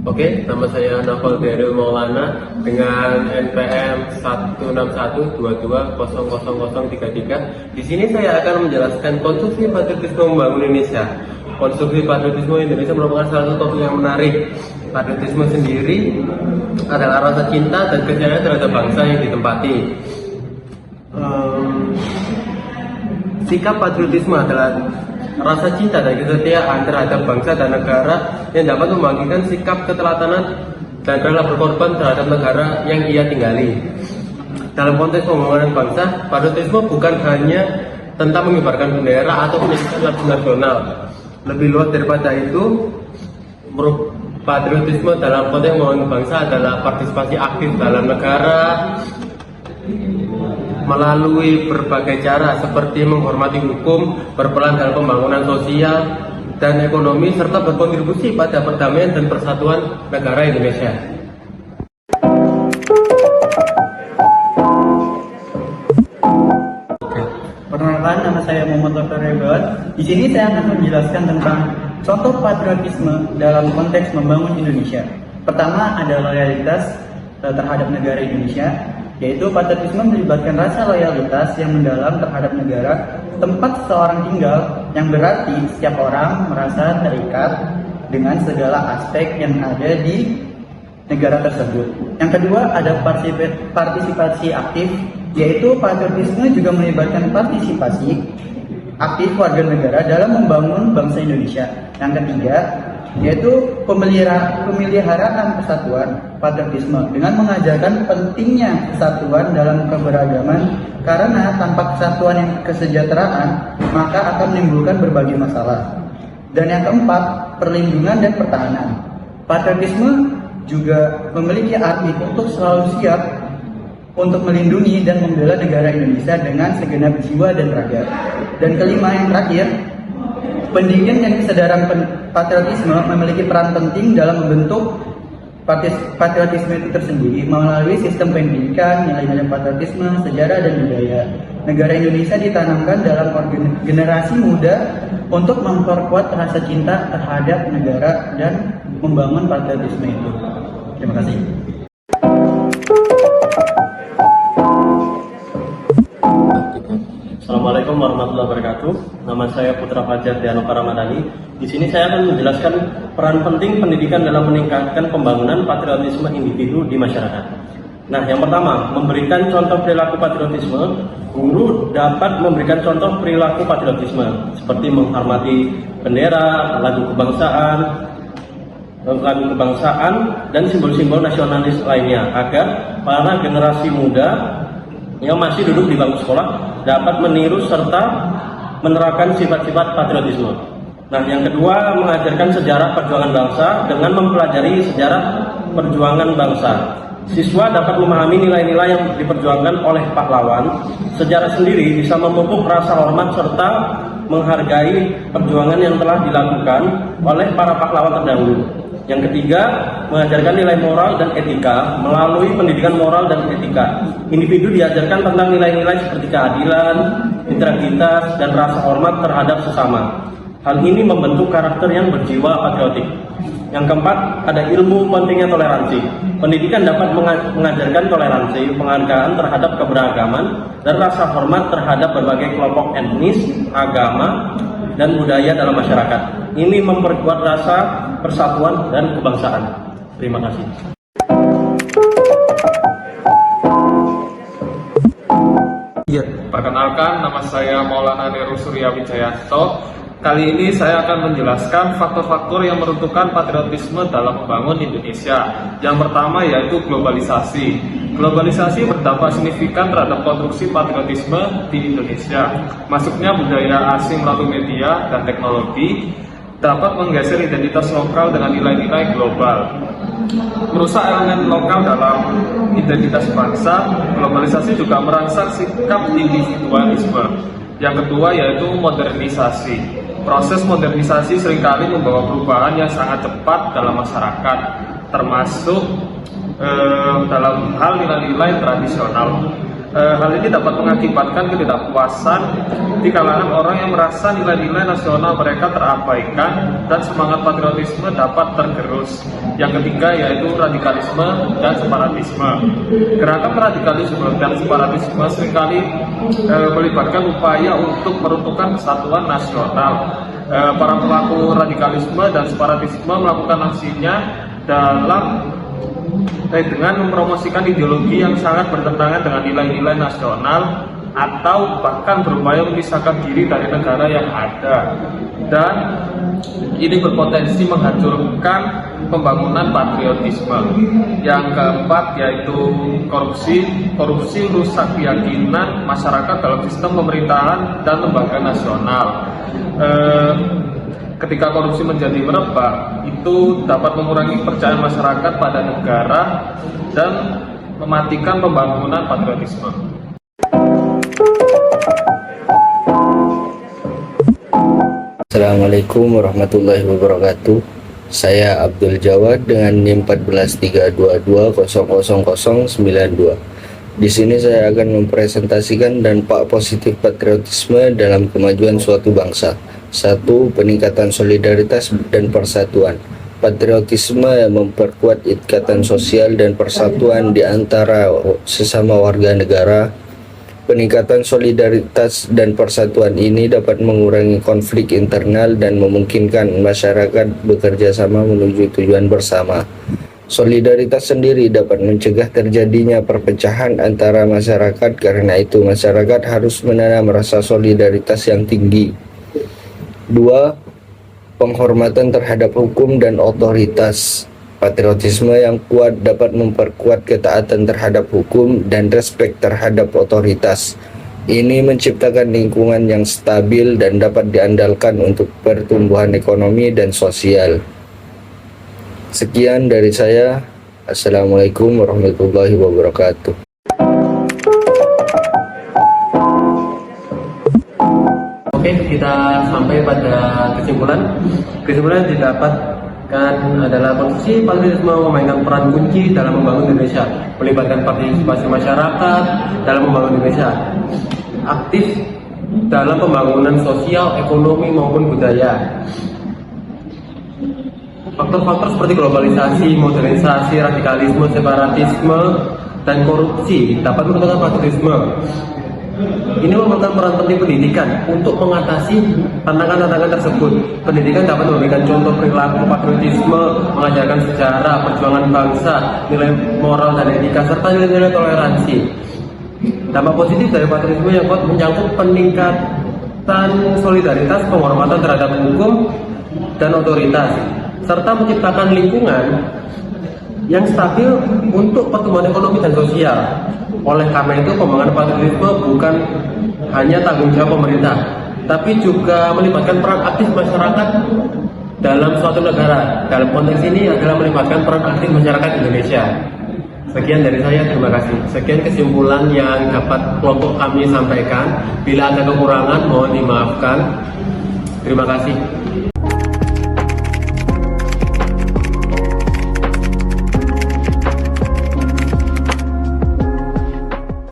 Oke, nama saya Naufal Beril Maulana dengan NPM 16122000033. Di sini saya akan menjelaskan konstruksi patriotisme membangun Indonesia. Konstruksi patriotisme Indonesia merupakan salah satu topik yang menarik. Patriotisme sendiri adalah rasa cinta dan kecintaan terhadap bangsa yang ditempati. Sikap patriotisme adalah rasa cinta dan kesetiaan terhadap bangsa dan negara yang dapat membangkitkan sikap keteladanan dan rela berkorban terhadap negara yang ia tinggali. Dalam konteks pembangunan bangsa, patriotisme bukan hanya tentang mengibarkan bendera atau menyanyikan lagu nasional. Lebih luas daripada itu, patriotisme dalam konteks pembangunan bangsa adalah partisipasi aktif dalam negara melalui berbagai cara seperti menghormati hukum, berperan dalam pembangunan sosial dan ekonomi, serta berkontribusi pada perdamaian dan persatuan negara Indonesia. Perkenalkan, nama saya Muhammad Rebel. Di sini saya akan menjelaskan tentang contoh patriotisme dalam konteks membangun Indonesia. Pertama ada loyalitas terhadap negara Indonesia, yaitu patriotisme melibatkan rasa loyalitas yang mendalam terhadap negara tempat seseorang tinggal, yang berarti setiap orang merasa terikat dengan segala aspek yang ada di negara tersebut. Yang kedua ada partisipasi aktif, yaitu patriotisme juga melibatkan partisipasi aktif warga negara dalam membangun bangsa Indonesia. Yang ketiga yaitu pemeliharaan persatuan patriotisme dengan mengajarkan pentingnya kesatuan dalam keberagaman, karena tanpa kesatuan yang kesejahteraan maka akan menimbulkan berbagai masalah. Dan yang keempat, perlindungan dan pertahanan. Patriotisme juga memiliki arti untuk selalu siap untuk melindungi dan membela negara Indonesia dengan segenap jiwa dan raga. Dan kelima yang terakhir, pendidikan dan kesadaran patriotisme memiliki peran penting dalam membentuk patriotisme itu tersendiri melalui sistem pendidikan, nilai-nilai patriotisme, sejarah dan budaya. Negara Indonesia ditanamkan dalam generasi muda untuk memperkuat rasa cinta terhadap negara dan membangun patriotisme itu. Terima kasih. Assalamualaikum warahmatullahi wabarakatuh. Nama saya Putra Fajar Dianova Ramadhani. Di sini saya akan menjelaskan peran penting pendidikan dalam meningkatkan pembangunan patriotisme individu di masyarakat. Nah, yang pertama, memberikan contoh perilaku patriotisme. Guru dapat memberikan contoh perilaku patriotisme seperti menghormati bendera, lagu kebangsaan dan simbol-simbol nasionalis lainnya, agar para generasi muda yang masih duduk di bangku sekolah dapat meniru serta menerapkan sifat-sifat patriotisme. Nah, yang kedua, mengajarkan sejarah perjuangan bangsa dengan mempelajari sejarah perjuangan bangsa. Siswa dapat memahami nilai-nilai yang diperjuangkan oleh pahlawan. Sejarah sendiri bisa memupuk rasa hormat serta menghargai perjuangan yang telah dilakukan oleh para pahlawan terdahulu. Yang ketiga, mengajarkan nilai moral dan etika melalui pendidikan moral dan etika. Individu diajarkan tentang nilai-nilai seperti keadilan, integritas, dan rasa hormat terhadap sesama. Hal ini membentuk karakter yang berjiwa patriotik. Yang keempat, ada ilmu pentingnya toleransi. Pendidikan dapat mengajarkan toleransi, penghargaan terhadap keberagaman, dan rasa hormat terhadap berbagai kelompok etnis, agama, dan budaya dalam masyarakat. Ini memperkuat rasa persatuan dan kebangsaan. Terima kasih. Perkenalkan, nama saya Maulana Neru Surya Wijayanto. Kali ini saya akan menjelaskan faktor-faktor yang menentukan patriotisme dalam membangun Indonesia. Yang pertama yaitu globalisasi. Globalisasi berdampak signifikan terhadap konstruksi patriotisme di Indonesia. Masuknya budaya asing melalui media dan teknologi dapat menggeser identitas lokal dengan nilai-nilai global. Merusak elemen lokal dalam identitas bangsa. Globalisasi juga merangsang sikap individualisme. Yang kedua yaitu modernisasi. Proses modernisasi seringkali membawa perubahan yang sangat cepat dalam masyarakat, termasuk dalam hal nilai-nilai tradisional. Hal ini dapat mengakibatkan ketidakpuasan di kalangan orang yang merasa nilai-nilai nasional mereka terabaikan dan semangat patriotisme dapat tergerus. Yang ketiga yaitu radikalisme dan separatisme. Gerakan radikalisme dan separatisme seringkali melibatkan upaya untuk meruntuhkan kesatuan nasional. Para pelaku radikalisme dan separatisme melakukan aksinya dengan mempromosikan ideologi yang sangat bertentangan dengan nilai-nilai nasional atau bahkan berupaya memisahkan diri dari negara yang ada, dan ini berpotensi menghancurkan pembangunan patriotisme. Yang keempat yaitu korupsi. Korupsi merusak keyakinan masyarakat dalam sistem pemerintahan dan lembaga nasional. Ketika korupsi menjadi merebak, itu dapat mengurangi kepercayaan masyarakat pada negara dan mematikan pembangunan patriotisme. Assalamualaikum warahmatullahi wabarakatuh. Saya Abdul Jawad dengan NIM 14322000092. Di sini saya akan mempresentasikan dampak positif patriotisme dalam kemajuan suatu bangsa. 1. Peningkatan solidaritas dan persatuan. Patriotisme yang memperkuat ikatan sosial dan persatuan di antara sesama warga negara. Peningkatan solidaritas dan persatuan ini dapat mengurangi konflik internal dan memungkinkan masyarakat bekerja sama menuju tujuan bersama. Solidaritas sendiri dapat mencegah terjadinya perpecahan antara masyarakat, karena itu masyarakat harus menanam rasa solidaritas yang tinggi. 2. Penghormatan terhadap hukum dan otoritas. Patriotisme yang kuat dapat memperkuat ketaatan terhadap hukum dan respek terhadap otoritas. Ini menciptakan lingkungan yang stabil dan dapat diandalkan untuk pertumbuhan ekonomi dan sosial. Sekian dari saya. Assalamualaikum warahmatullahi wabarakatuh. Oke, kita sampai pada kesimpulan. Kesimpulan yang didapatkan adalah konstruksi patriotisme memainkan peran kunci dalam membangun Indonesia, melibatkan partisipasi masyarakat dalam membangun Indonesia, aktif dalam pembangunan sosial, ekonomi maupun budaya. Faktor-faktor seperti globalisasi, modernisasi, radikalisme, separatisme, dan korupsi dapat menentukan patriotisme. Ini merupakan peran penting pendidikan untuk mengatasi tantangan-tantangan tersebut. Pendidikan dapat memberikan contoh perilaku patriotisme, mengajarkan sejarah, perjuangan bangsa, nilai moral dan etika, serta nilai-nilai toleransi. Dampak positif dari patriotisme yang kuat menyangkut peningkatan solidaritas, penghormatan terhadap hukum dan otoritas, serta menciptakan lingkungan yang stabil untuk pertumbuhan ekonomi dan sosial. Oleh karena itu, pembangunan patriotisme bukan hanya tanggung jawab pemerintah, tapi juga melibatkan peran aktif masyarakat dalam suatu negara. Dalam konteks ini adalah melibatkan peran aktif masyarakat Indonesia. Sekian dari saya, terima kasih. Sekian kesimpulan yang dapat kelompok kami sampaikan. Bila ada kekurangan, mohon dimaafkan. Terima kasih.